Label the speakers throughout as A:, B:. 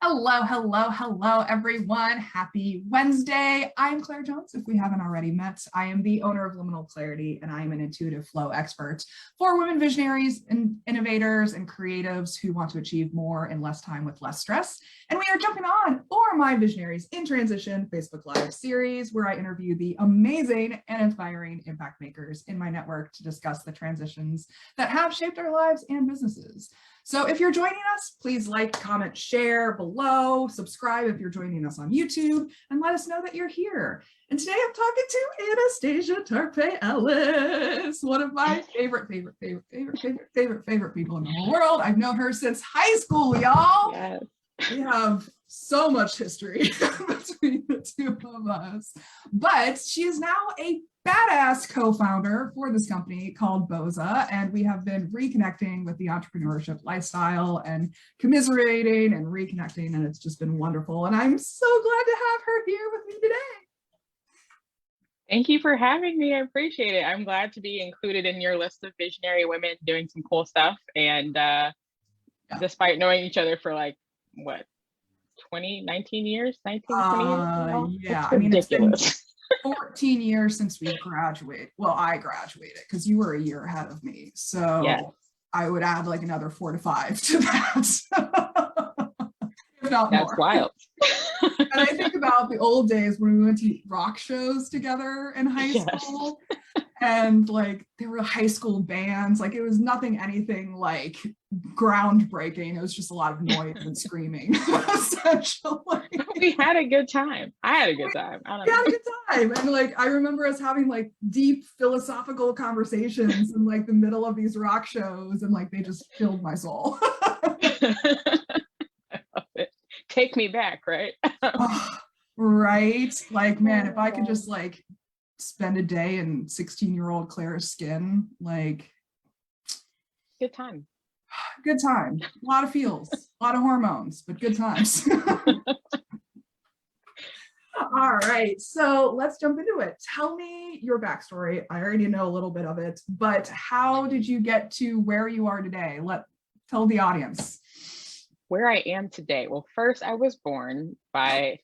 A: Hello, hello, hello, everyone. Happy Wednesday. I'm Claire Jones. If we haven't already met, I am the owner of Liminal Clarity, and I am an intuitive flow expert for women visionaries and innovators and creatives who want to achieve more in less time with less stress. And we are jumping on for my Visionaries in Transition Facebook Live series, where I interview the amazing and inspiring impact makers in my network to discuss the transitions that have shaped our lives and businesses. So if you're joining us, please like, comment, share below, subscribe if you're joining us on YouTube, and let us know that you're here. And today I'm talking to Anastasia Tarpeh-Ellis, one of my favorite people in the whole world. I've known her since high school, y'all.
B: Yes.
A: We have so much history between the two of us, but she is now a badass co-founder for this company called Bosa, and we have been reconnecting with the entrepreneurship lifestyle and commiserating and reconnecting, and it's just been wonderful. And I'm so glad to have her here with me today.
B: Thank you for having me. I appreciate it. I'm glad to be included in your list of visionary women doing some cool stuff. And despite knowing each other for like, what, 19 years? 20 years?
A: Yeah, I mean, it's been 14 years since we graduated. Well, I graduated because you were a year ahead of me. So yeah. I would add like another 4 to 5 to that. If not more.
B: That's wild.
A: And I think about the old days when we went to rock shows together in high school. And like there were high school bands, like it was anything like groundbreaking. It was just a lot of noise and screaming, essentially.
B: We had a good time. I had a good time.
A: We had a good time. And like I remember us having like deep philosophical conversations in like the middle of these rock shows, and like they just filled my soul.
B: I love it. Take me back, right?
A: Right. Like, man, if I could just like spend a day in 16-year-old Claire's skin, like
B: good time.
A: Good time. A lot of feels, a lot of hormones, but good times. All right, so let's jump into it. Tell me your backstory. I already know a little bit of it, but how did you get to where you are today? Tell the audience.
B: Where I am today. Well, first I was born by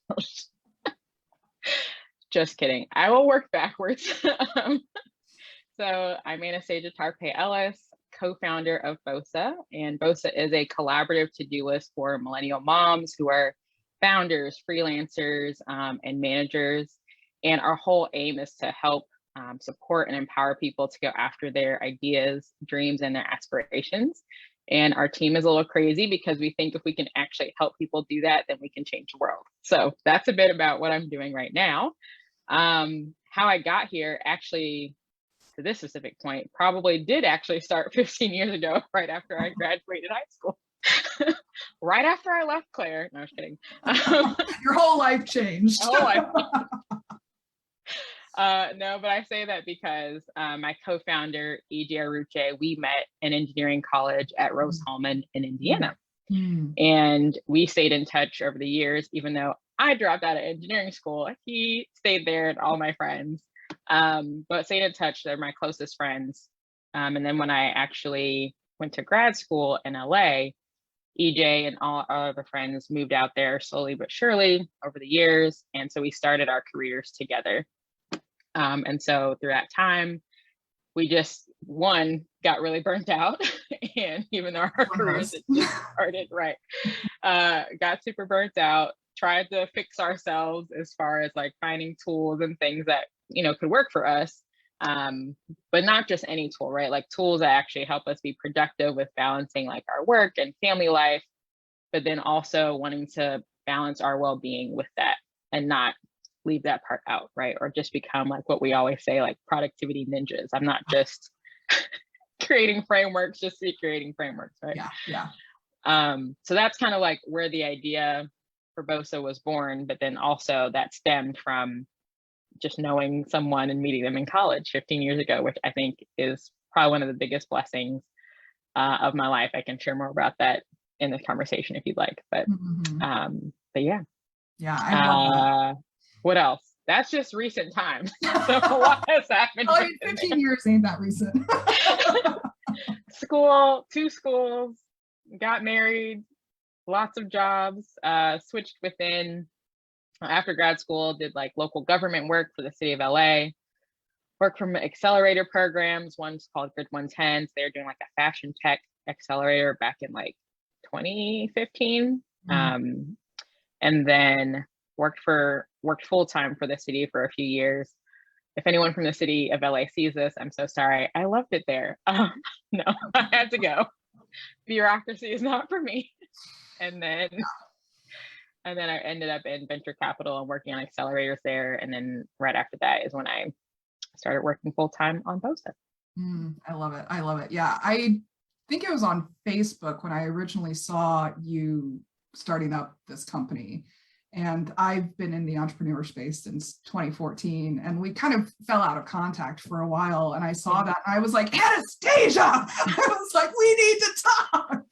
B: just kidding. I will work backwards. So I'm Anastasia Tarpeh-Ellis, co-founder of Bosa, and Bosa is a collaborative to-do list for millennial moms who are founders, freelancers, and managers. And our whole aim is to help support and empower people to go after their ideas, dreams, and their aspirations. And our team is a little crazy because we think if we can actually help people do that, then we can change the world. So that's a bit about what I'm doing right now. How I got here, actually, to this specific point, probably did actually start 15 years ago, right after I graduated high school. Right after I left Claire. No, I was kidding.
A: Your whole life changed.
B: No, but I say that because my co-founder, E.J. Aruche, we met in engineering college at Rose-Hulman in Indiana. And we stayed in touch over the years, even though I dropped out of engineering school. He stayed there, and all my friends, but stayed in touch. They're my closest friends. And then when I actually went to grad school in LA, EJ and all our other friends moved out there slowly but surely over the years. And so we started our careers together. And so through that time, we just, got really burnt out. And even though our careers had just started, right, got super burnt out, tried to fix ourselves as far as like finding tools and things that, could work for us. But not just any tool, right? Like tools that actually help us be productive with balancing like our work and family life, but then also wanting to balance our well-being with that and not leave that part out, right? Or just become like what we always say, like productivity ninjas. I'm not just creating frameworks, just be creating frameworks, right?
A: Yeah.
B: So that's kind of like where the idea for Bosa was born, but then also that stemmed from just knowing someone and meeting them in college 15 years ago, which I think is probably one of the biggest blessings of my life. I can share more about that in this conversation if you'd like, but yeah.
A: Yeah, I love that.
B: What else? That's just recent times. So what has happened?
A: 15 years ain't that recent.
B: Two schools, got married, lots of jobs, switched within after grad school, did like local government work for the city of LA, worked from accelerator programs. One's called Grid 110. So they're doing like a fashion tech accelerator back in like 2015. And then worked full time for the city for a few years. If anyone from the city of LA sees this, I'm so sorry. I loved it there. No, I had to go. Bureaucracy is not for me. And then I ended up in venture capital and working on accelerators there. And then right after that is when I started working full time on Bosa.
A: I love it. I love it. Yeah, I think it was on Facebook when I originally saw you starting up this company. And I've been in the entrepreneur space since 2014, and we kind of fell out of contact for a while. And I saw that, and I was like, Anastasia! I was like, we need to talk.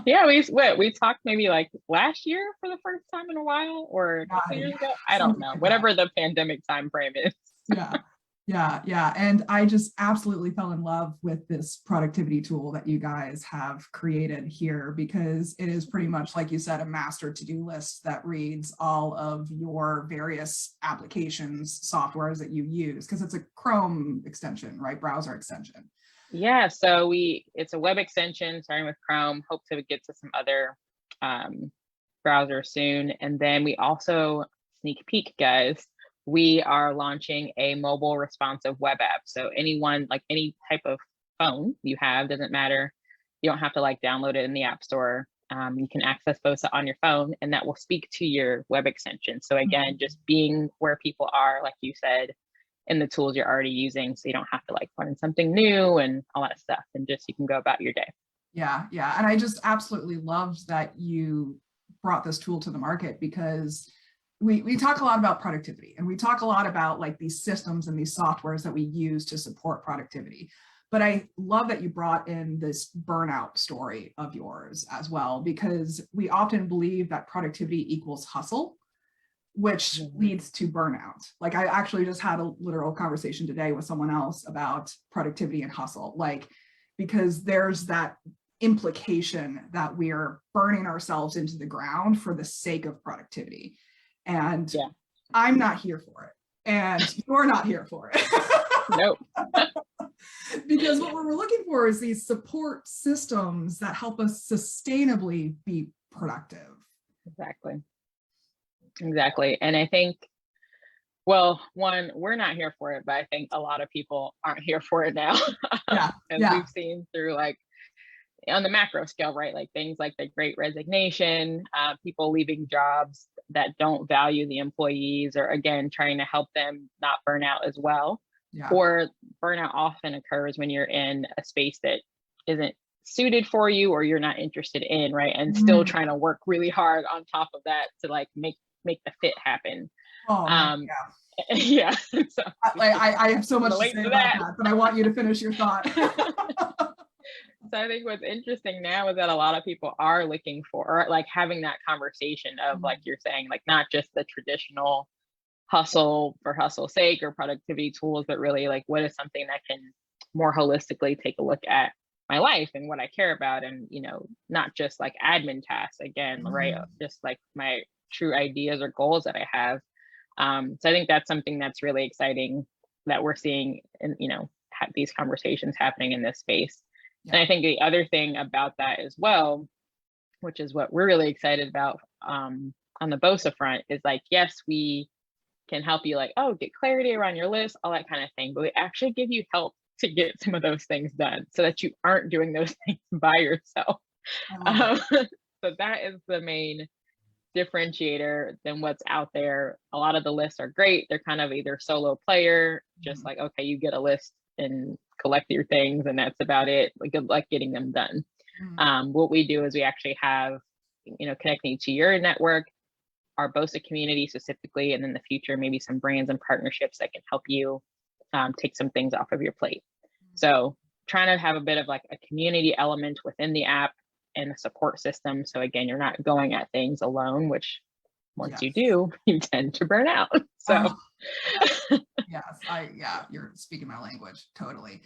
B: Yeah, we talked maybe like last year for the first time in a while, or a couple years ago. I don't know, whatever the pandemic time frame is.
A: Yeah. And I just absolutely fell in love with this productivity tool that you guys have created here, because it is pretty much, like you said, a master to-do list that reads all of your various applications, softwares that you use, because it's a Chrome extension, right? Browser extension.
B: Yeah, so it's a web extension starting with Chrome, hope to get to some other browsers soon. And then we also, sneak peek guys, we are launching a mobile responsive web app. So anyone, like any type of phone you have, doesn't matter. You don't have to like download it in the App Store. You can access Bosa on your phone, and that will speak to your web extension. So again, just being where people are, like you said, in the tools you're already using, so you don't have to like learn something new and all that stuff, and just you can go about your day.
A: Yeah. And I just absolutely loved that you brought this tool to the market, because we talk a lot about productivity, and we talk a lot about like these systems and these softwares that we use to support productivity. But I love that you brought in this burnout story of yours as well, because we often believe that productivity equals hustle, which leads to burnout. Like I actually just had a literal conversation today with someone else about productivity and hustle, like, because there's that implication that we are burning ourselves into the ground for the sake of productivity. And I'm not here for it. And you're not here for it.
B: Nope.
A: Because what we're looking for is these support systems that help us sustainably be productive.
B: Exactly. And I think, well, one, we're not here for it, but I think a lot of people aren't here for it now. As we've seen through like on the macro scale, right? Like things like the Great Resignation, people leaving jobs that don't value the employees, or again, trying to help them not burn out as well. Or burnout often occurs when you're in a space that isn't suited for you, or you're not interested in, right? And still trying to work really hard on top of that to like make the fit happen.
A: So I have so much to say about that, but I want you to finish your thought.
B: So I think what's interesting now is that a lot of people are looking for, or like having that conversation of like you're saying, like not just the traditional hustle for hustle's sake or productivity tools, but really like what is something that can more holistically take a look at my life and what I care about, and not just like admin tasks again, right? Just like my true ideas or goals that I have. So I think that's something that's really exciting that we're seeing, and these conversations happening in this space. And I think the other thing about that as well, which is what we're really excited about on the Bosa front, is like, yes, we can help you like, get clarity around your list, all that kind of thing, but we actually give you help to get some of those things done so that you aren't doing those things by yourself. So that is the main differentiator than what's out there. A lot of the lists are great. They're kind of either solo player, just like, okay, you get a list and collect your things and that's about it. Like, good luck getting them done. What we do is we actually have, connecting to your network, our Bosa community specifically, and in the future, maybe some brands and partnerships that can help you take some things off of your plate. So trying to have a bit of like a community element within the app and the support system. So again, you're not going at things alone, which once you do, you tend to burn out. So
A: you're speaking my language, totally.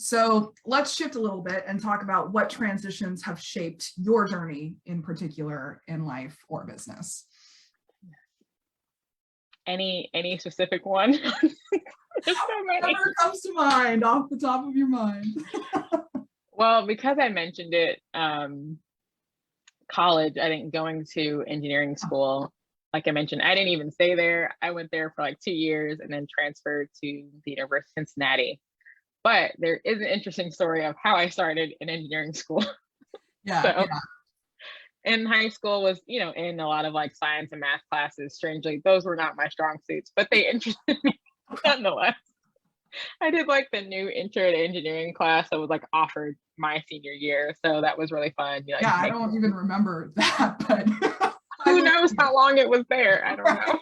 A: So let's shift a little bit and talk about what transitions have shaped your journey in particular in life or business.
B: Any specific one? There's so many.
A: Whatever comes to mind off the top of your mind.
B: Well, because I mentioned it, college, I think going to engineering school, like I mentioned, I didn't even stay there. I went there for like 2 years and then transferred to the University of Cincinnati. But there is an interesting story of how I started in engineering school.
A: Yeah.
B: In high school was, in a lot of like science and math classes. Strangely, those were not my strong suits, but they interested me nonetheless. I did like the new intro to engineering class that was like offered my senior year. So that was really fun.
A: I don't even remember that, but
B: who knows how long it was there? I don't know.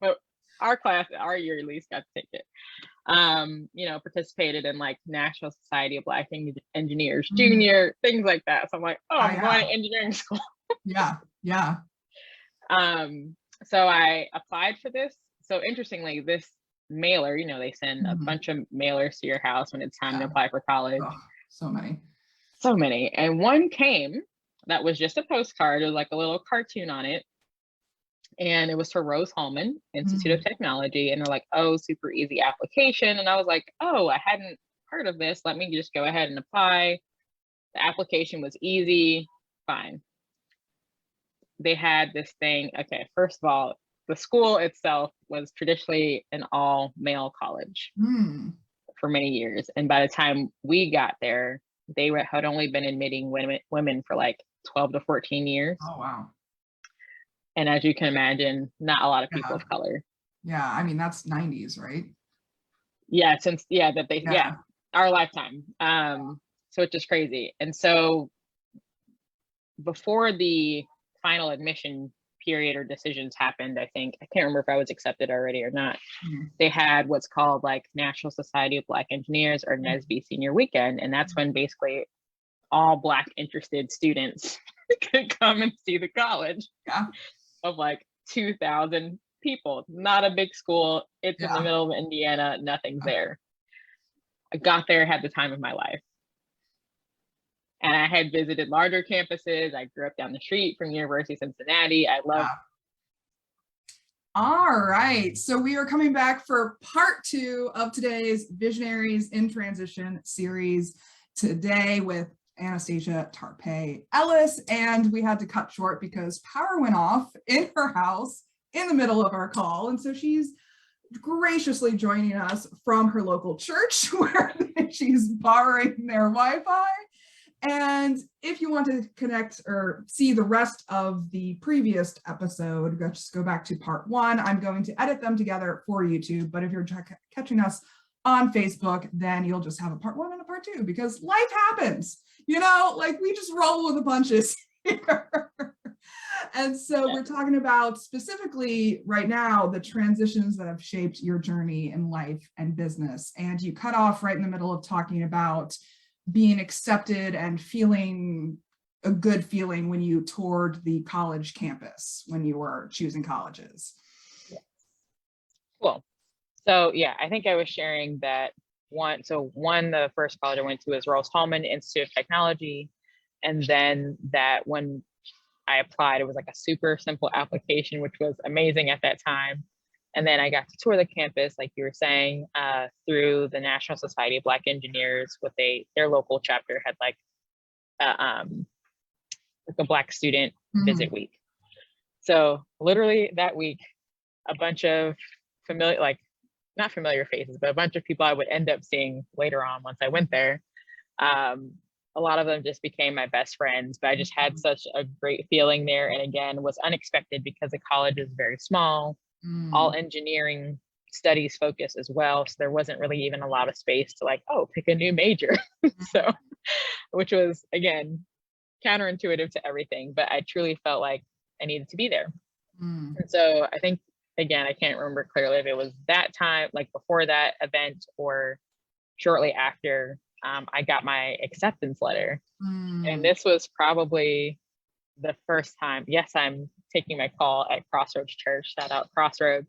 B: But our year at least got to take it. Participated in like National Society of Black Engineers Junior, things like that. So I'm like, I'm going to engineering school.
A: Yeah.
B: So I applied for this. So interestingly, this mailer, they send a bunch of mailers to your house when it's time to apply for college.
A: Oh, so many.
B: And one came that was just a postcard. It was like a little cartoon on it. And it was for Rose-Hulman Institute of Technology. And they're like, oh, super easy application. And I was like, oh, I hadn't heard of this. Let me just go ahead and apply. The application was easy. Fine. They had this thing. Okay, first of all, the school itself was traditionally an all-male college for many years. And by the time we got there, they had only been admitting women for like 12 to 14 years.
A: Oh, wow.
B: And as you can imagine, not a lot of people of color.
A: Yeah, I mean, that's 90s, right?
B: Yeah, our lifetime. So it's just crazy. And so before the final admission period or decisions happened, I can't remember if I was accepted already or not. They had what's called like National Society of Black Engineers or NSBE Senior Weekend. And that's when basically all Black interested students could come and see the college.
A: Yeah.
B: Of like 2,000 people. Not a big school. It's in the middle of Indiana. Nothing's there. I got there, had the time of my life. And I had visited larger campuses. I grew up down the street from University of Cincinnati. I love.
A: All right. So we are coming back for part 2 of today's Visionaries in Transition series today with Anastasia Tarpeh-Ellis, and we had to cut short because power went off in her house in the middle of our call, and so she's graciously joining us from her local church where she's borrowing their Wi-Fi. And if you want to connect or see the rest of the previous episode, just go back to part 1. I'm going to edit them together for YouTube, but if you're catching us on Facebook, then you'll just have a part 1 and a part 2 because life happens. Like we just roll with the punches here. And so we're talking about specifically right now, the transitions that have shaped your journey in life and business. And you cut off right in the middle of talking about being accepted and feeling a good feeling when you toured the college campus, when you were choosing colleges.
B: Yeah. Cool. So I think I was sharing that the first college I went to was Rose-Hulman Institute of Technology. And then that when I applied, it was like a super simple application, which was amazing at that time. And then I got to tour the campus, like you were saying, through the National Society of Black Engineers with their local chapter had like a Black student visit week. So literally that week, a bunch of not familiar faces, but a bunch of people I would end up seeing later on once I went there. A lot of them just became my best friends, but I just had such a great feeling there. And again, was unexpected because the college is very small, all engineering studies focus as well. So there wasn't really even a lot of space to pick a new major. So, which was again, counterintuitive to everything, but I truly felt like I needed to be there. And so I think, again, I can't remember clearly if it was that time, like before that event or shortly after, I got my acceptance letter. And this was probably the first time, yes, I'm taking my call at Crossroads Church, shout out Crossroads,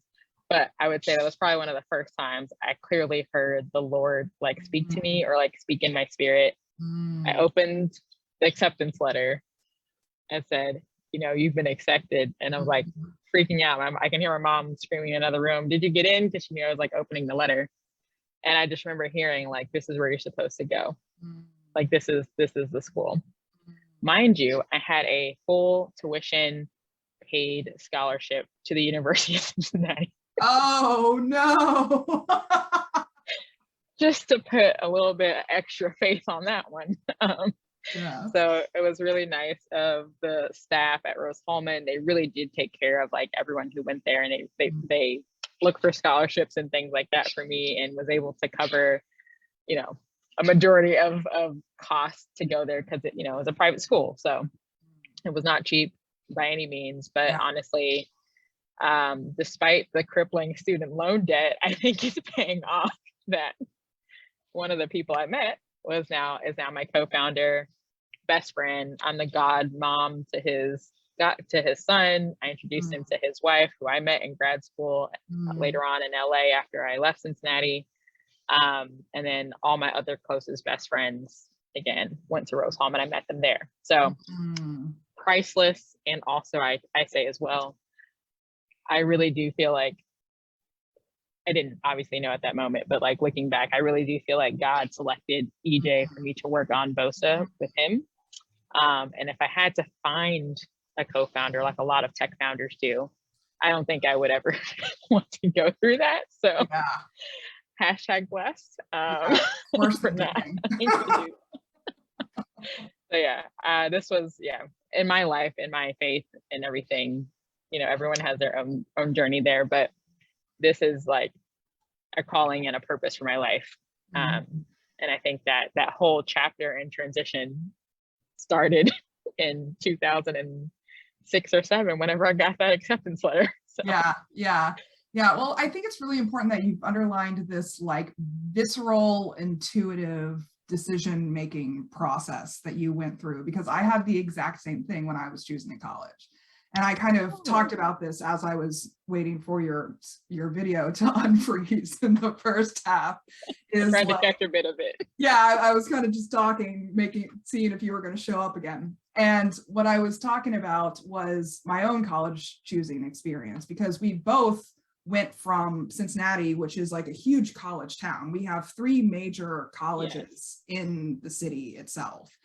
B: But I would say that was probably one of the first times I clearly heard the Lord like speak to me or like speak in my spirit. I opened the acceptance letter and said, you know, you've been accepted. And I was like freaking out. I can hear my mom screaming in another room, did you get in? Because she knew I was like opening the letter. And I just remember hearing like, this is where you're supposed to go. Like, this is the school. Mind you, I had a full tuition paid scholarship to the University of Cincinnati.
A: Oh no.
B: Just to put a little bit of extra faith on that one.
A: Yeah.
B: So it was really nice of the staff at Rose-Hulman. They really did take care of like everyone who went there, and they looked for scholarships and things like that for me, and was able to cover, you know, a majority of costs to go there, because it, you know, it was a private school, so it was not cheap by any means. But
A: Yeah.
B: honestly, despite the crippling student loan debt, I think it's paying off. That one of the people I met is now my co-founder, best friend. I'm the godmom to his son. I introduced him to his wife, who I met in grad school later on in LA after I left Cincinnati. And then all my other closest best friends, again, went to Rose-Hulman. I met them there. So priceless. And also I say as well, I really do feel like, I didn't obviously know at that moment, but like looking back, I really do feel like God selected EJ for me to work on Bosa with him. And if I had to find a co-founder, like a lot of tech founders do, I don't think I would ever want to go through that. So hashtag blessed.
A: Worse
B: for
A: than
B: that.
A: nothing.
B: So yeah, this was, in my life, in my faith and everything, you know, everyone has their own journey there, but this is like a calling and a purpose for my life. And I think that whole chapter and transition started in 2006 or 7, whenever I got that acceptance letter. So.
A: Yeah. Well, I think it's really important that you've underlined this like visceral, intuitive decision-making process that you went through, because I had the exact same thing when I was choosing a college. And I kind of talked about this as I was waiting for your video to unfreeze in the first half.
B: Tried to catch a bit of it.
A: Yeah, I was kind of just talking, seeing if you were going to show up again. And what I was talking about was my own college choosing experience, because we both went from Cincinnati, which is like a huge college town. We have 3 major colleges in the city itself,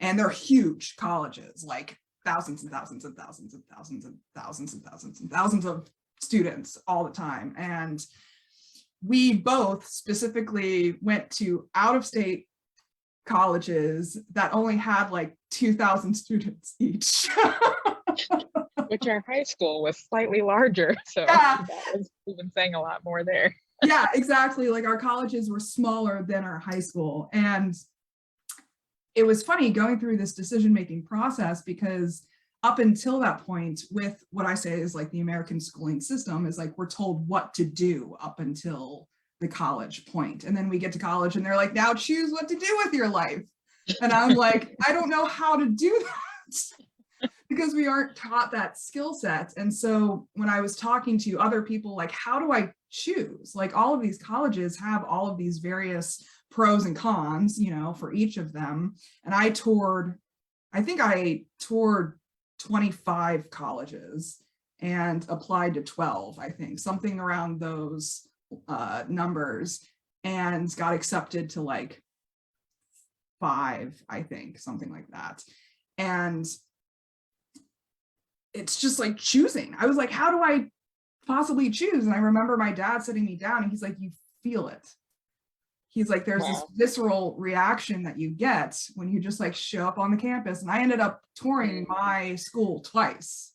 A: and they're huge colleges, like thousands and thousands and thousands and thousands and thousands and thousands and thousands of students all the time. And we both specifically went to out-of-state colleges that only had like 2,000 students each.
B: Which our high school was slightly larger. So that was even saying a lot more there.
A: Yeah, exactly. Like our colleges were smaller than our high school. And it was funny going through this decision-making process, because up until that point, with what I say is like the American schooling system, is like we're told what to do up until the college point. And then we get to college and they're like, now choose what to do with your life. And I'm like, I don't know how to do that, because we aren't taught that skill set. And so when I was talking to other people, like, how do I choose? Like, all of these colleges have all of these various pros and cons, you know, for each of them. And I think I toured 25 colleges and applied to 12, I think, something around those numbers, and got accepted to like 5, I think, something like that. And it's just like choosing. I was like, how do I possibly choose? And I remember my dad sitting me down and he's like, you feel it. He's like, there's this visceral reaction that you get when you just like show up on the campus. And I ended up touring my school twice.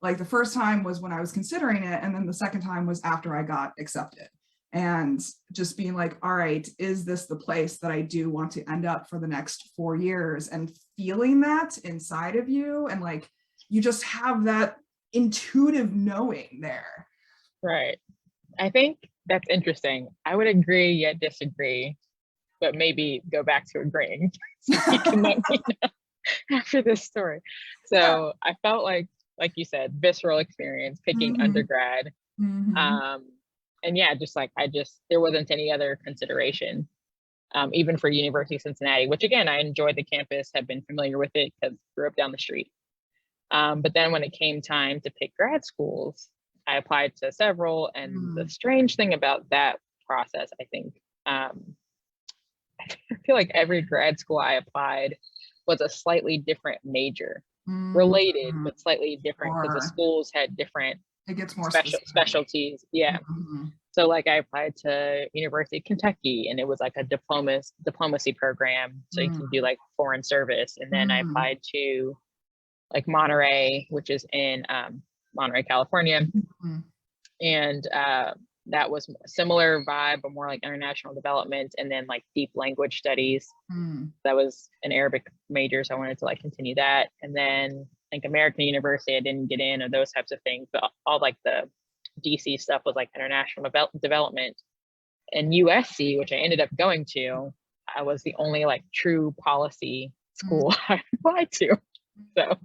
A: Like the first time was when I was considering it, and then the second time was after I got accepted. And just being like, all right, is this the place that I do want to end up for the next 4 years? And feeling that inside of you, and like, you just have that intuitive knowing there.
B: Right. I think that's interesting. I would agree yet disagree, but maybe go back to agreeing. So you can let me know after this story. So I felt like you said, visceral experience, picking undergrad. And yeah, just like, there wasn't any other consideration, even for University of Cincinnati, which again, I enjoyed the campus, have been familiar with it because grew up down the street. But then when it came time to pick grad schools, I applied to several. And the strange thing about that process, I think, I feel like every grad school I applied was a slightly different major, related, but slightly different, because the schools had different,
A: it gets more
B: specialties. Yeah. So like I applied to University of Kentucky, and it was like a diplomacy program. So you can do like foreign service. And then I applied to like Monterey, which is in Monterey, California. And that was a similar vibe, but more like international development, and then like deep language studies. That was an Arabic major, so I wanted to like continue that. And then I think American University, I didn't get in, or those types of things, but all like the DC stuff was like international development. And USC, which I ended up going to, I was the only like true policy school I applied to. So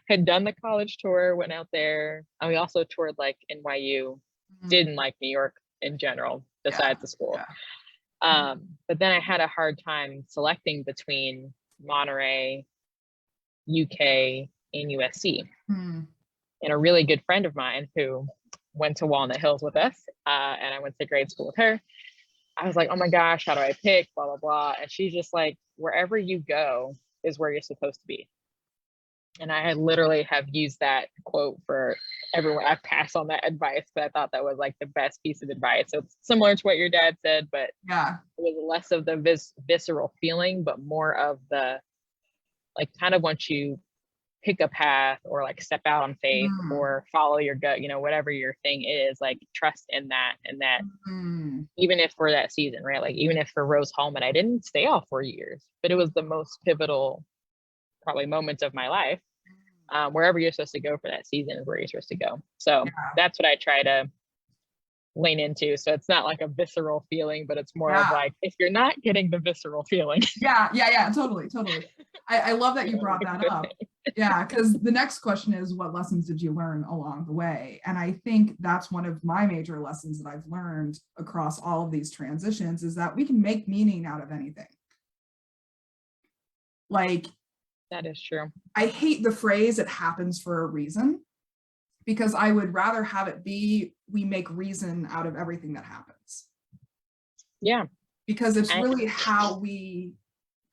B: had done the college tour, went out there, and we also toured like NYU, didn't like New York in general, besides the school. But then I had a hard time selecting between Monterey, UK, and USC. And a really good friend of mine who went to Walnut Hills with us, and I went to grade school with her. I was like, oh my gosh, how do I pick? Blah, blah, blah. And she's just like, wherever you go is where you're supposed to be. And I literally have used that quote for everyone. I've passed on that advice, but I thought that was like the best piece of advice. So it's similar to what your dad said, but it was less of the visceral feeling, but more of the, like, kind of once you pick a path or like step out on faith or follow your gut, you know, whatever your thing is, like trust in that. And that even if for that season, right? Like even if for Rose Hallman, I didn't stay all 4 years, but it was the most pivotal probably moments of my life. Wherever you're supposed to go for that season is where you're supposed to go. So that's what I try to lean into. So it's not like a visceral feeling, but it's more of like, if you're not getting the visceral feeling.
A: Totally. I love that you brought that up. Yeah, because the next question is, what lessons did you learn along the way? And I think that's one of my major lessons that I've learned across all of these transitions, is that we can make meaning out of anything. Like,
B: that is true.
A: I hate the phrase, it happens for a reason, because I would rather have it be, we make reason out of everything that happens.
B: Yeah.
A: Because it's really how we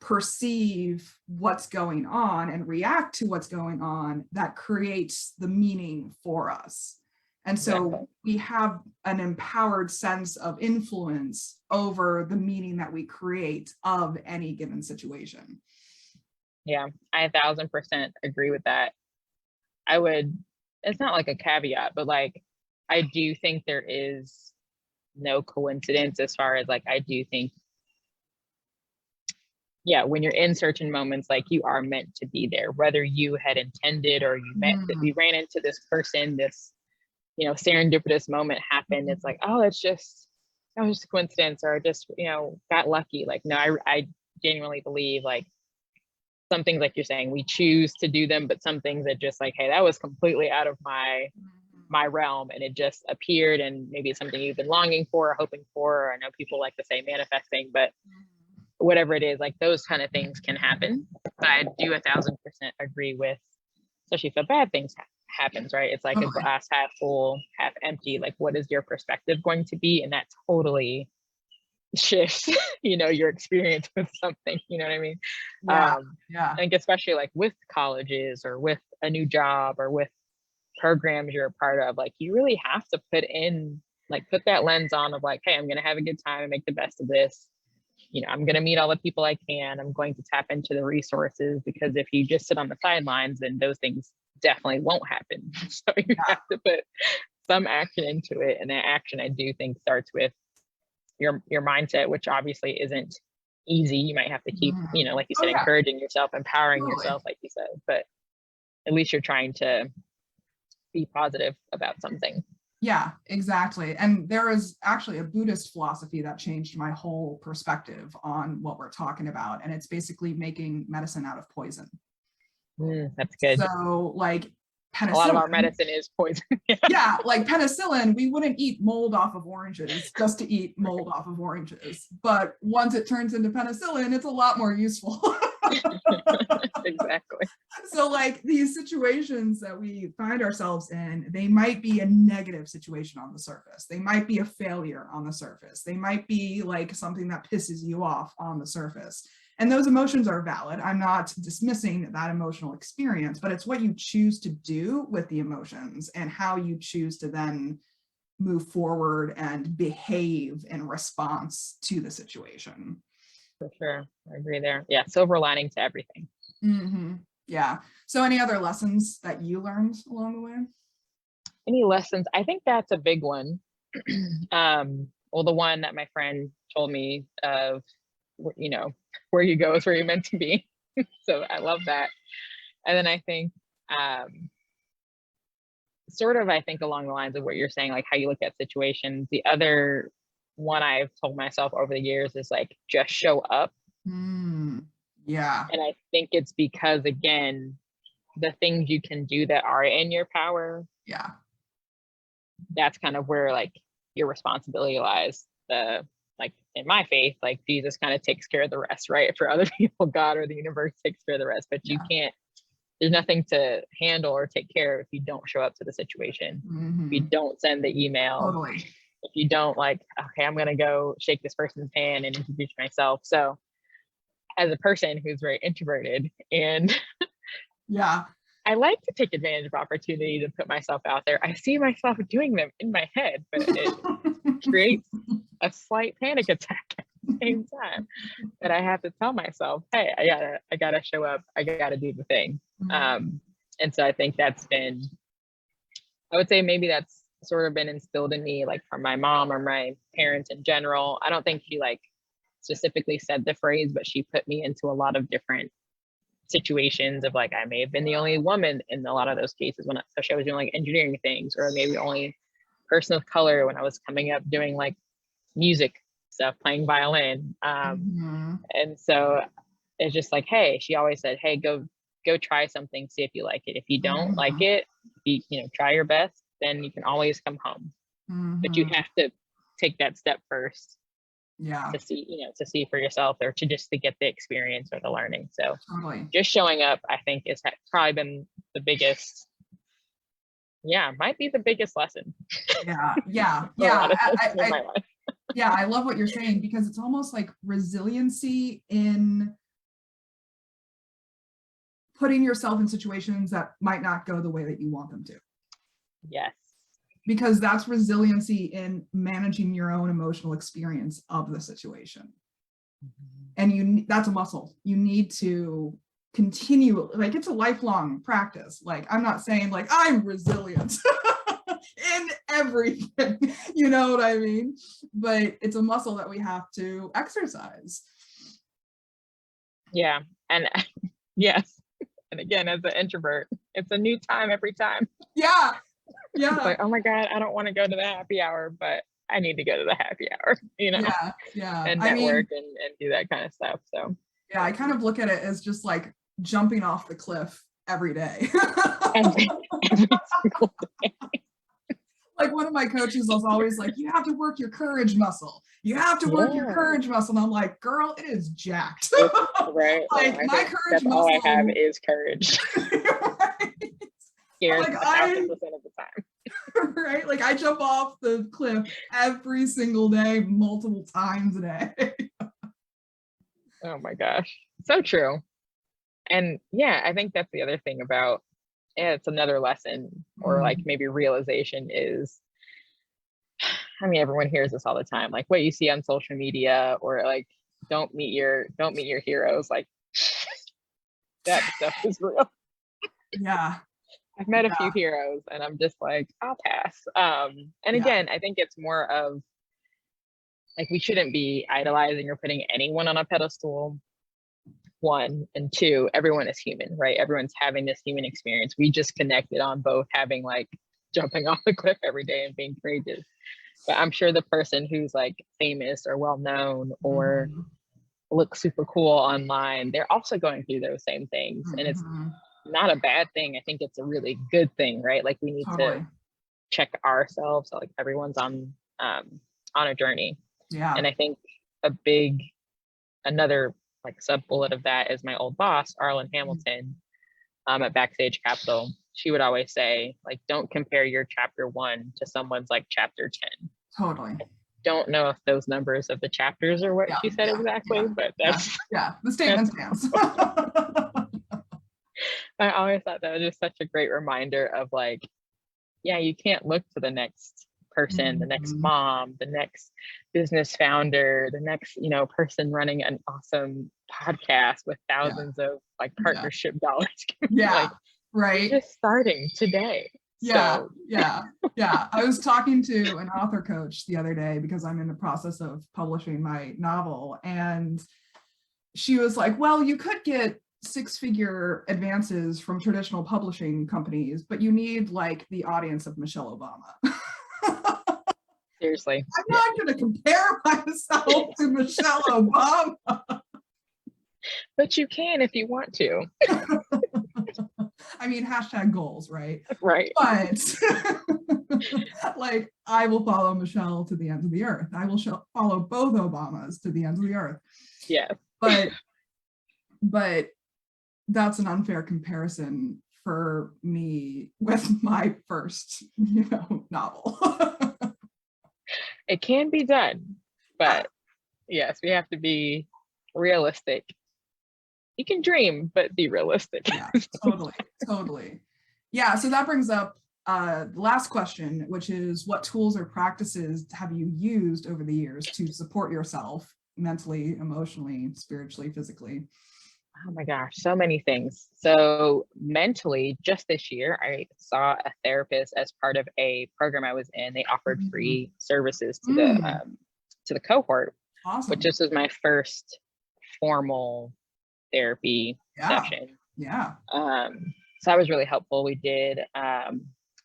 A: perceive what's going on and react to what's going on that creates the meaning for us. And so we have an empowered sense of influence over the meaning that we create of any given situation.
B: Yeah, I 1000% agree with that. It's not like a caveat, but like, I do think there is no coincidence as far as like, I do think, when you're in certain moments, like you are meant to be there, whether you had intended or you we ran into this person, this, you know, serendipitous moment happened. It's like, oh, that was just a coincidence, or just, you know, got lucky. Like, no, I genuinely believe like some things, like you're saying, we choose to do them, but some things that just like, hey, that was completely out of my realm, and it just appeared, and maybe it's something you've been longing for or hoping for, or I know people like to say manifesting, but whatever it is, like those kind of things can happen. But I do 1000% agree with, especially if a bad things happens, right? It's like a glass half full, half empty. Like, what is your perspective going to be? And that totally shifts, you know, your experience with something, you know what I mean? I think especially like with colleges or with a new job or with programs you're a part of, like you really have to put that lens on of like, hey, I'm going to have a good time and make the best of this. You know, I'm going to meet all the people I can. I'm going to tap into the resources, because if you just sit on the sidelines, then those things definitely won't happen. So you have to put some action into it. And that action, I do think, starts with your mindset, which obviously isn't easy. You might have to keep, you know, like you said, encouraging yourself, empowering yourself, like you said, but at least you're trying to be positive about something.
A: Yeah, exactly. And there is actually a Buddhist philosophy that changed my whole perspective on what we're talking about. And it's basically making medicine out of poison.
B: That's good.
A: So like penicillin.
B: A lot of our medicine is poison.
A: Yeah, like penicillin, we wouldn't eat mold off of oranges just to eat mold off of oranges. But once it turns into penicillin, it's a lot more useful.
B: Exactly.
A: So like these situations that we find ourselves in, they might be a negative situation on the surface. They might be a failure on the surface. They might be like something that pisses you off on the surface. And those emotions are valid. I'm not dismissing that emotional experience, but it's what you choose to do with the emotions and how you choose to then move forward and behave in response to the situation.
B: For sure. I agree there. Yeah. Silver lining to everything.
A: Mm-hmm. Yeah. So any other lessons that you learned along the way?
B: Any lessons? I think that's a big one. Well, the one that my friend told me of, you know, where you go is where you're meant to be. So I love that. And then I think sort of, I think along the lines of what you're saying, like how you look at situations. The other one I've told myself over the years is like, just show up.
A: Yeah.
B: And I think it's because, again, the things you can do that are in your power.
A: Yeah.
B: That's kind of where like your responsibility lies. Like in my faith, like Jesus kind of takes care of the rest, right? For other people, God or the universe takes care of the rest, but you can't, there's nothing to handle or take care of if you don't show up to the situation. If you don't send the email,
A: totally.
B: If you don't like, okay, I'm going to go shake this person's hand and introduce myself. So as a person who's very introverted and I like to take advantage of opportunity to put myself out there. I see myself doing them in my head, but it creates a slight panic attack at the same time that I have to tell myself, hey, I gotta show up. I gotta do the thing. And so I think that's been, I would say maybe that's sort of been instilled in me, like from my mom or my parents in general. I don't think she like specifically said the phrase, but she put me into a lot of different situations of like, I may have been the only woman in a lot of those cases when especially I was doing like engineering things, or maybe only person of color when I was coming up doing like music stuff, playing violin. And so it's just like, hey, she always said, hey, go try something, see if you like it. If you don't like it, you know, try your best, then you can always come home. But you have to take that step first. To see, you know, to see for yourself, or to just to get the experience or the learning. So just showing up, I think, is probably been the biggest, might be the biggest lesson.
A: Yeah. I love what you're saying, because it's almost like resiliency in putting yourself in situations that might not go the way that you want them to.
B: Yes.
A: Because that's resiliency in managing your own emotional experience of the situation. And that's a muscle. You need to continue, like it's a lifelong practice. Like I'm not saying like I'm resilient in everything, you know what I mean? But it's a muscle that we have to exercise.
B: Yeah. And yes. And again, as an introvert, it's a new time every time.
A: Yeah.
B: It's like, oh my God, I don't want to go to the happy hour, but I need to go to the happy hour, you know? And network and do that kind of stuff. So
A: I kind of look at it as just like jumping off the cliff every day.
B: every single day.
A: Like one of my coaches was always like, you have to work your courage muscle. You have to work your courage muscle. And I'm like, girl, it is jacked.
B: Right.
A: Like my courage muscle.
B: All I have is courage. Scared
A: like
B: 1,000% of the time.
A: Right? Like I jump off the cliff every single day, multiple times a day.
B: Oh my gosh. So true. And I think that's the other thing about, it's another lesson or like maybe realization is, I mean, everyone hears this all the time, like what you see on social media, or like, don't meet your heroes. Like that stuff is real.
A: Yeah.
B: I've met a few heroes and I'm just like, I'll pass. And again, I think it's more of like, we shouldn't be idolizing or putting anyone on a pedestal. One, and two, everyone is human, right? Everyone's having this human experience. We just connected on both having like jumping off the cliff every day and being courageous. But I'm sure the person who's like famous or well-known or looks super cool online, they're also going through those same things. And it's not a bad thing. I think it's a really good thing, right? Like we need to check ourselves. So like everyone's on a journey.
A: Yeah.
B: And I think another like sub bullet of that is my old boss, Arlen Hamilton, at Backstage Capital. She would always say, like, don't compare your chapter 1 to someone's like chapter 10.
A: Totally.
B: I don't know if those numbers of the chapters are what she said exactly, but that's
A: the statement stands.
B: I always thought that was just such a great reminder of like, yeah, you can't look to the next person, the next mom, the next business founder, the next, person running an awesome podcast with thousands of like partnership dollars.
A: Like, right.
B: Just starting today.
A: Yeah. I was talking to an author coach the other day because I'm in the process of publishing my novel. And she was like, well, you could get 6-figure advances from traditional publishing companies, but you need like the audience of Michelle Obama.
B: Seriously.
A: I'm not going to compare myself to Michelle Obama.
B: But you can if you want to.
A: I mean, hashtag goals, right?
B: Right.
A: But like, I will follow Michelle to the ends of the earth. I will follow both Obamas to the ends of the earth.
B: Yeah.
A: But that's an unfair comparison for me with my first, novel.
B: It can be done, but yes, we have to be realistic. You can dream, but be realistic.
A: Yeah, totally. Yeah, so that brings up the last question, which is what tools or practices have you used over the years to support yourself mentally, emotionally, spiritually, physically?
B: Oh my gosh, so many things. So mentally, just this year, I saw a therapist as part of a program I was in. They offered free services to the cohort, which this was my first formal therapy session.
A: Yeah.
B: So that was really helpful. We did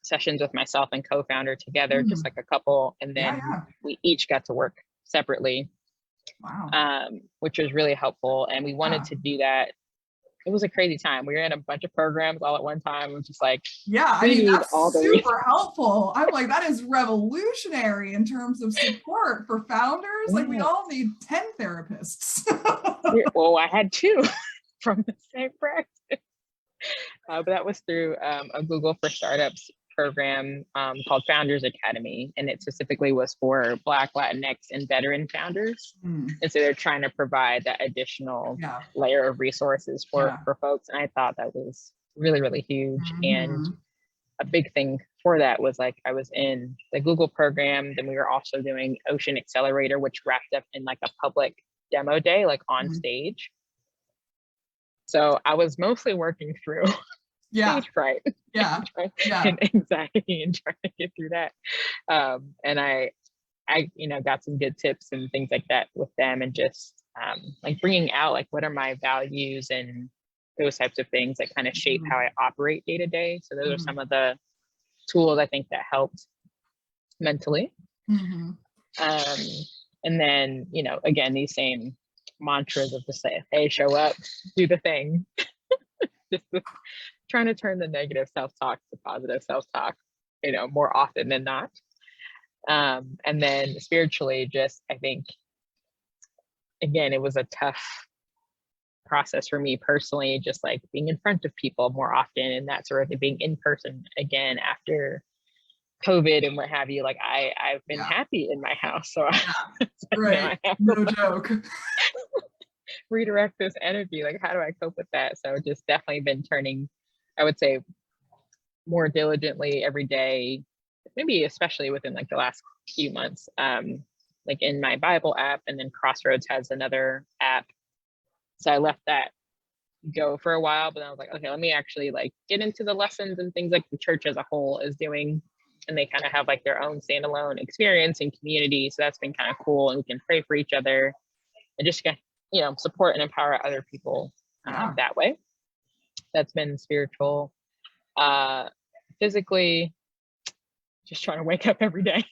B: sessions with myself and co-founder together, just like a couple, and then we each got to work separately.
A: Wow.
B: Which was really helpful. And we wanted to do that. It was a crazy time. We were in a bunch of programs all at one time. It was just like,
A: I mean, that's super helpful. I'm like, that is revolutionary in terms of support for founders. Like, we all need 10 therapists.
B: Well, I had 2 from the same practice. But that was through a Google for Startups program called Founders Academy, and it specifically was for Black, Latinx, and veteran founders. And so they're trying to provide that additional layer of resources for folks, and I thought that was really, really huge. And a big thing for that was like I was in the Google program, then we were also doing Ocean Accelerator, which wrapped up in like a public demo day, like on stage. So I was mostly working through stage fright and anxiety and trying to get through that. And I got some good tips and things like that with them, and just like bringing out like what are my values and those types of things that kind of shape how I operate day to day. So those are some of the tools I think that helped mentally. And then, again, these same mantras of just say, hey, show up, do the thing. Just trying to turn the negative self-talk to positive self-talk, more often than not. And then spiritually, just, I think, again, it was a tough process for me personally, just like being in front of people more often and that sort of thing, being in person again after COVID and what have you. Like I've been happy in my house. So I have
A: no joke.
B: redirect this energy. Like, how do I cope with that? So just definitely been turning, I would say, more diligently every day, maybe especially within like the last few months, like in my Bible app, and then Crossroads has another app. So I left that go for a while, but then I was like, okay, let me actually like get into the lessons and things like the church as a whole is doing. And they kind of have like their own standalone experience and community. So that's been kind of cool. And we can pray for each other and just get, support and empower other people that way. That's been spiritual. Physically, just trying to wake up every day.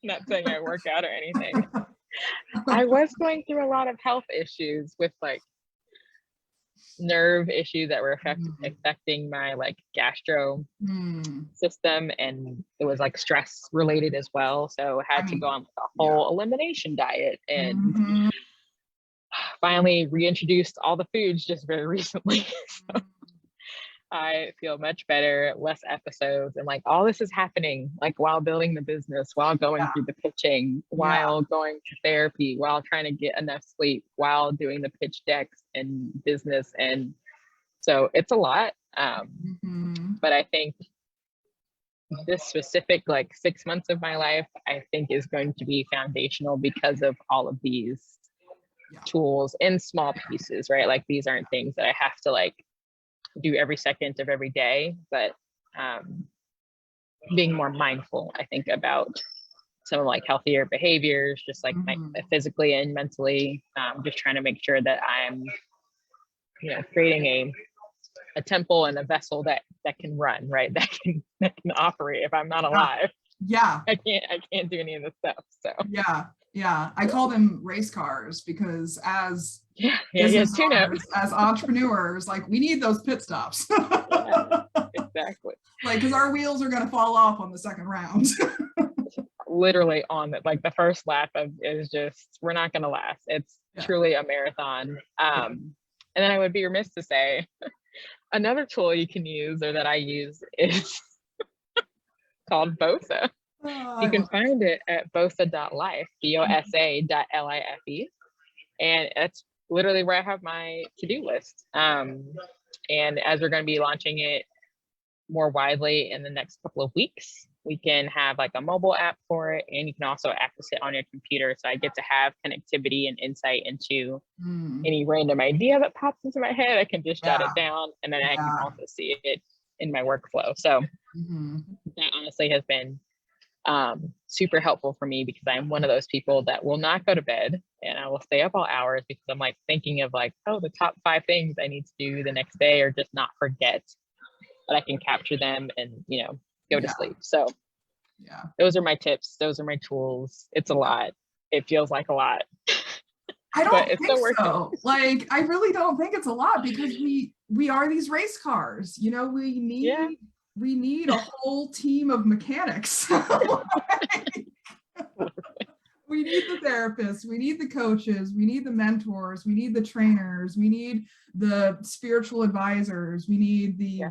B: Not saying I work out or anything. I was going through a lot of health issues with like nerve issues that were affecting my like gastro system, and it was like stress related as well. So I had to go on like a whole elimination diet, and finally reintroduced all the foods just very recently. So I feel much better, less episodes, and like all this is happening like while building the business, while going through the pitching, while going to therapy, while trying to get enough sleep, while doing the pitch decks and business. And so it's a lot. But I think this specific like 6 months of my life, I think is going to be foundational because of all of these tools in small pieces, right? Like these aren't things that I have to like do every second of every day, but being more mindful, I think, about some like healthier behaviors, just like physically and mentally, just trying to make sure that I'm, creating a temple and a vessel that can run, right? That can operate. If I'm not alive, I can't do any of this stuff. So
A: I call them race cars because as
B: owners,
A: as entrepreneurs, like we need those pit stops.
B: Exactly.
A: Like, because our wheels are going to fall off on the second round.
B: Literally on it. Like the first lap is just, we're not going to last. It's truly a marathon. And then I would be remiss to say another tool you can use, or that I use, is called Bosa. You can find it at bosa.life, bosa.life. And it's literally where I have my to-do list. And as we're going to be launching it more widely in the next couple of weeks, we can have like a mobile app for it, and you can also access it on your computer. So I get to have connectivity and insight into any random idea that pops into my head. I can just jot it down, and then I can also see it in my workflow. So that honestly has been super helpful for me, because I'm one of those people that will not go to bed, and I will stay up all hours because I'm like thinking of like, oh, the top 5 things I need to do the next day, or just not forget, but I can capture them and go to sleep. So those are my tips, those are my tools. It's a lot, it feels like a lot.
A: I don't think so. Like, I really don't think it's a lot, because we are these race cars, we need a whole team of mechanics. We need the therapists, we need the coaches, we need the mentors, we need the trainers, we need the spiritual advisors, we need the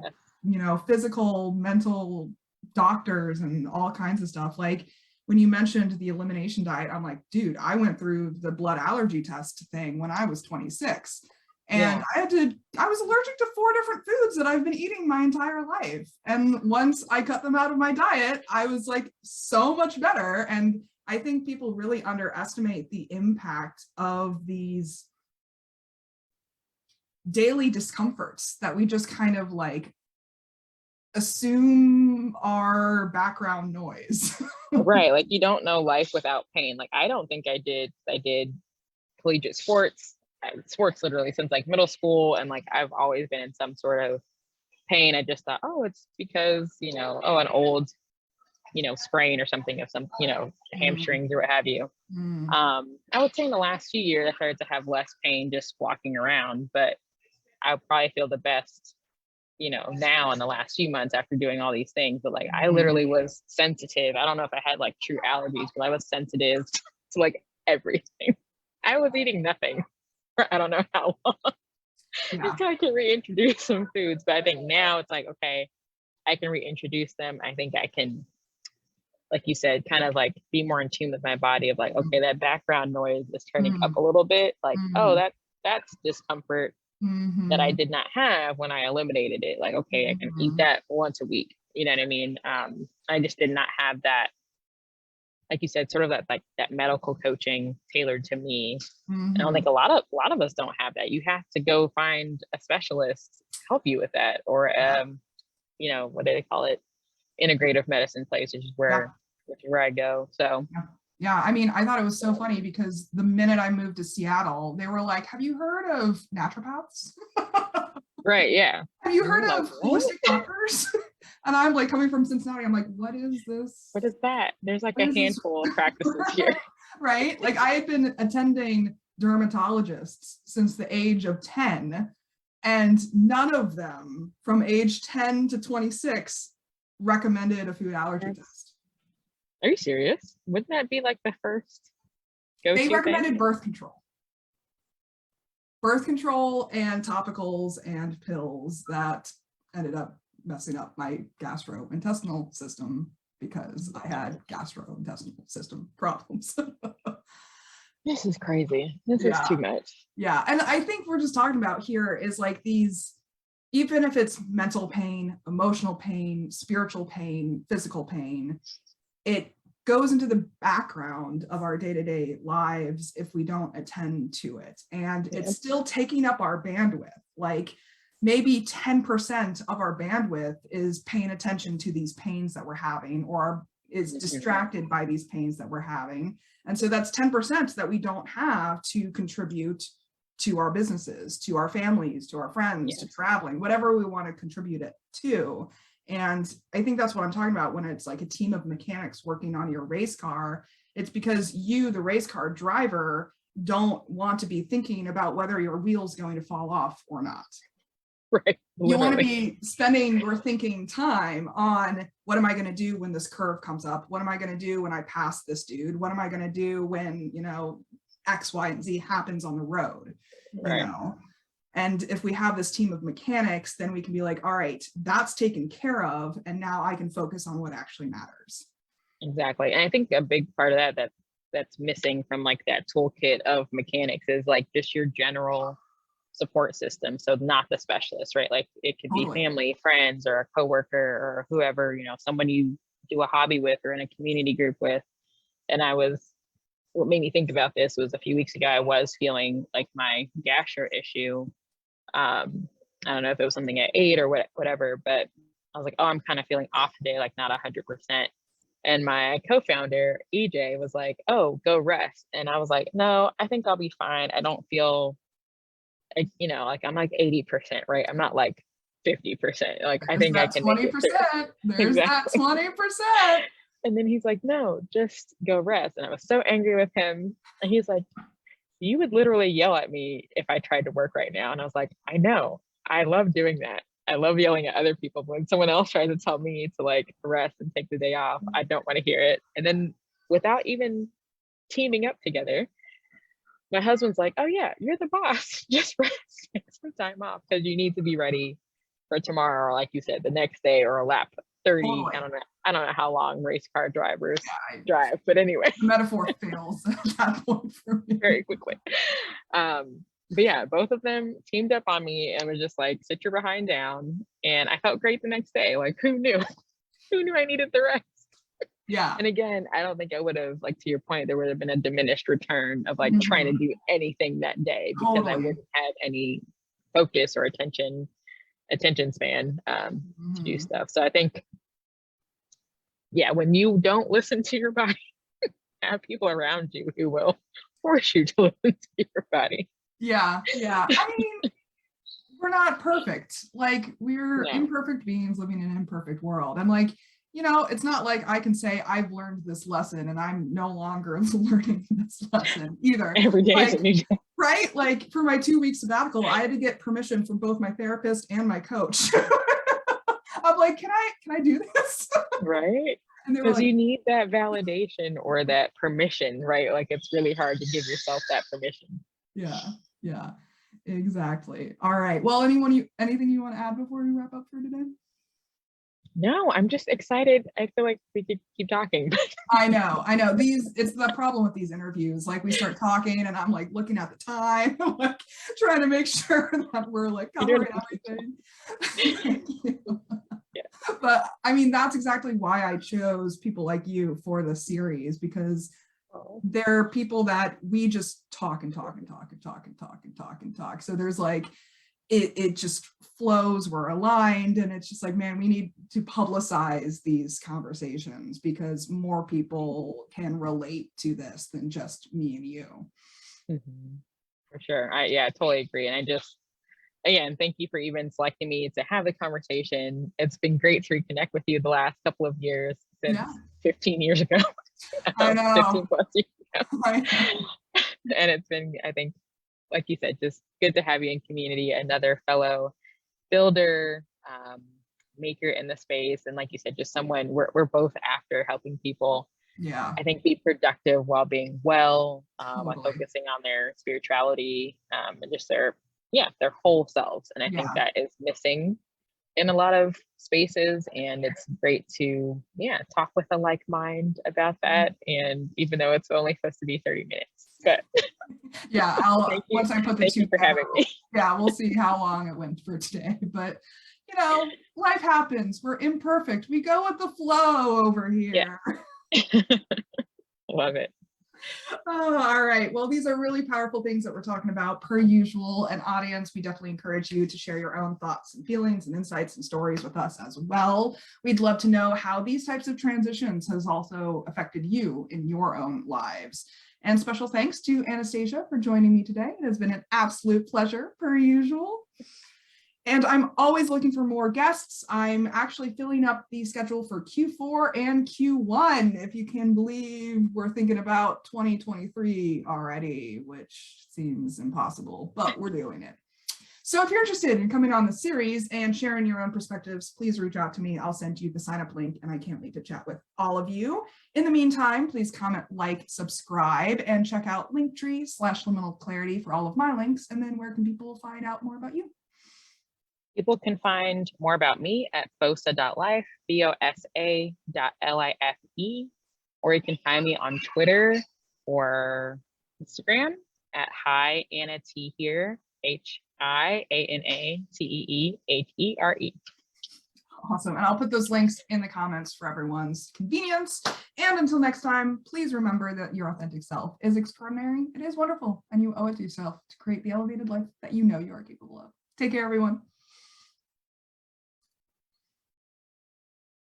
A: physical, mental doctors, and all kinds of stuff. Like when you mentioned the elimination diet, I'm like, dude, I went through the blood allergy test thing when I was 26. And I was allergic to 4 different foods that I've been eating my entire life. And once I cut them out of my diet, I was like so much better. And I think people really underestimate the impact of these daily discomforts that we just kind of like assume are background noise.
B: Right. Like you don't know life without pain. Like I don't think I did collegiate sports literally since like middle school, and like I've always been in some sort of pain. I just thought, oh, it's because an old sprain or something of some hamstrings or what have you. I would say in the last few years I started to have less pain just walking around, but I probably feel the best now in the last few months after doing all these things. But like I literally was sensitive. I don't know if I had like true allergies, but I was sensitive to like everything. I was eating nothing for I don't know how long. Just so I can reintroduce some foods. But I think now it's like, okay, I can reintroduce them. I think I can, like you said, kind of like be more in tune with my body of like, okay, that background noise is turning up a little bit. Like, oh, that's discomfort that I did not have when I eliminated it. Like, okay, I can eat that once a week. You know what I mean? I just did not have that, like you said, sort of that medical coaching tailored to me. And I don't think a lot of us don't have that. You have to go find a specialist to help you with that, or what do they call it? Integrative medicine place, which is where I go. So
A: yeah, I mean, I thought it was so funny because the minute I moved to Seattle, they were like, have you heard of naturopaths?
B: Right, yeah.
A: Have you heard of holistic doctors? And I'm like, coming from Cincinnati, I'm like, what is this?
B: What is that? There's like a handful of practices here.
A: Right? Like I had been attending dermatologists since the age of 10. And none of them from age 10 to 26 recommended a food allergy test.
B: Are you serious? Wouldn't that be like the first go-to
A: They recommended
B: thing?
A: birth control. Birth control and topicals and pills that ended up messing up my gastrointestinal system because I had gastrointestinal system problems.
B: This is crazy. This is too much.
A: Yeah. And I think we're just talking about here is like these, even if it's mental pain, emotional pain, spiritual pain, physical pain, it goes into the background of our day-to-day lives if we don't attend to it. And it's still taking up our bandwidth. Like maybe 10% of our bandwidth is paying attention to these pains that we're having or is distracted by these pains that we're having. And so that's 10% that we don't have to contribute to our businesses, to our families, to our friends, to traveling, whatever we want to contribute it to. And I think that's what I'm talking about when it's like a team of mechanics working on your race car. It's because you, the race car driver, don't want to be thinking about whether your wheel's going to fall off or not.
B: Right.
A: You want to be spending your thinking time on what am I going to do when this curve comes up? What am I going to do when I pass this dude? What am I going to do when, you know, X, Y, and Z happens on the road, you know? And if we have this team of mechanics, then we can be like, all right, that's taken care of. And now I can focus on what actually matters.
B: Exactly. And I think a big part of that's missing from like that toolkit of mechanics is like just your general support system. So not the specialist, right? Like it could be family, friends, or a coworker or whoever, you know, someone you do a hobby with or in a community group with. And what made me think about this was a few weeks ago, I was feeling like my gastro issue. I don't know if it was something I ate or whatever, but I was like, oh, I'm kind of feeling off today, like not 100%. And my co-founder, EJ, was like, oh, go rest. And I was like, no, I think I'll be fine. I don't feel, you know, like I'm like 80%, right? I'm not like 50%. Like I think I can
A: 20%.
B: make it.
A: There's that 20%.
B: And then he's like, no, just go rest. And I was so angry with him. And he's like, you would literally yell at me if I tried to work right now. And I was like, I know, I love doing that. I love yelling at other people. But when someone else tries to tell me to like rest and take the day off, I don't want to hear it. And then without even teaming up together, my husband's like, oh yeah, you're the boss. Just rest, take some time off because you need to be ready for tomorrow, or like you said, the next day, or a lap 30. I don't know how long race car drivers drive, but anyway.
A: The metaphor fails at that point for me.
B: Very quickly. But yeah, both of them teamed up on me and was just like, sit your behind down. And I felt great the next day. Like, who knew? Who knew I needed the rest?
A: Yeah.
B: And again, I don't think I would have, like, to your point, there would have been a diminished return of like trying to do anything that day because I wouldn't have any focus or attention span to do stuff. So I think, yeah, when you don't listen to your body, have people around you who will force you to listen to your body.
A: Yeah. I mean, we're not perfect. Like we're imperfect beings living in an imperfect world. And like, you know, it's not like I can say I've learned this lesson and I'm no longer learning this lesson either.
B: Every day is a new day.
A: Right? Like for my 2-week sabbatical, I had to get permission from both my therapist and my coach. I'm like, can I do this?
B: Right. Because like, you need that validation or that permission, right? Like it's really hard to give yourself that permission.
A: Yeah, exactly. All right. Well, anything you want to add before we wrap up for today?
B: No, I'm just excited. I feel like we could keep talking.
A: I know. It's the problem with these interviews. Like we start talking and I'm like looking at the time, like trying to make sure that we're like covering everything. Thank you. Yeah. But I mean, that's exactly why I chose people like you for the series, because they're people that we just talk and talk and talk and talk and talk and talk and talk. So there's like, it just flows, we're aligned, and it's just like, man, we need to publicize these conversations because more people can relate to this than just me and you.
B: For sure. I totally agree. And I just, again, thank you for even selecting me to have the conversation. It's been great to reconnect with you the last couple of years since 15 years ago.
A: I know.
B: 15 plus years ago. I know. And it's been, I think, like you said, just good to have you in community, another fellow builder, maker in the space. And like you said, just someone we're both after helping people,
A: Yeah.
B: I think, be productive while being well,
A: Totally.
B: while focusing on their spirituality, and just their whole selves. And I think that is missing in a lot of spaces, and it's great to talk with a like mind about that. And even though it's only supposed to be 30 minutes, but
A: yeah, once I put the
B: thank you for having me.
A: Yeah, we'll see how long it went for today, but you know, life happens. We're imperfect. We go with the flow over here.
B: Love it.
A: Oh, all right. Well, these are really powerful things that we're talking about per usual. And audience, we definitely encourage you to share your own thoughts and feelings and insights and stories with us as well. We'd love to know how these types of transitions has also affected you in your own lives. And special thanks to Anastasia for joining me today. It has been an absolute pleasure per usual. And I'm always looking for more guests. I'm actually filling up the schedule for Q4 and Q1, if you can believe we're thinking about 2023 already, which seems impossible, but we're doing it. So if you're interested in coming on the series and sharing your own perspectives, please reach out to me. I'll send you the sign up link, and I can't wait to chat with all of you. In the meantime, please comment, like, subscribe, and check out Linktree/Liminal Clarity for all of my links. And then where can people find out more about you?
B: People can find more about me at bosa.life, bosa.life, or you can find me on Twitter or Instagram at Hi Anna T here, HIANATEEHERE.
A: Awesome. And I'll put those links in the comments for everyone's convenience. And until next time, please remember that your authentic self is extraordinary. It is wonderful, and you owe it to yourself to create the elevated life that you know you are capable of. Take care, everyone.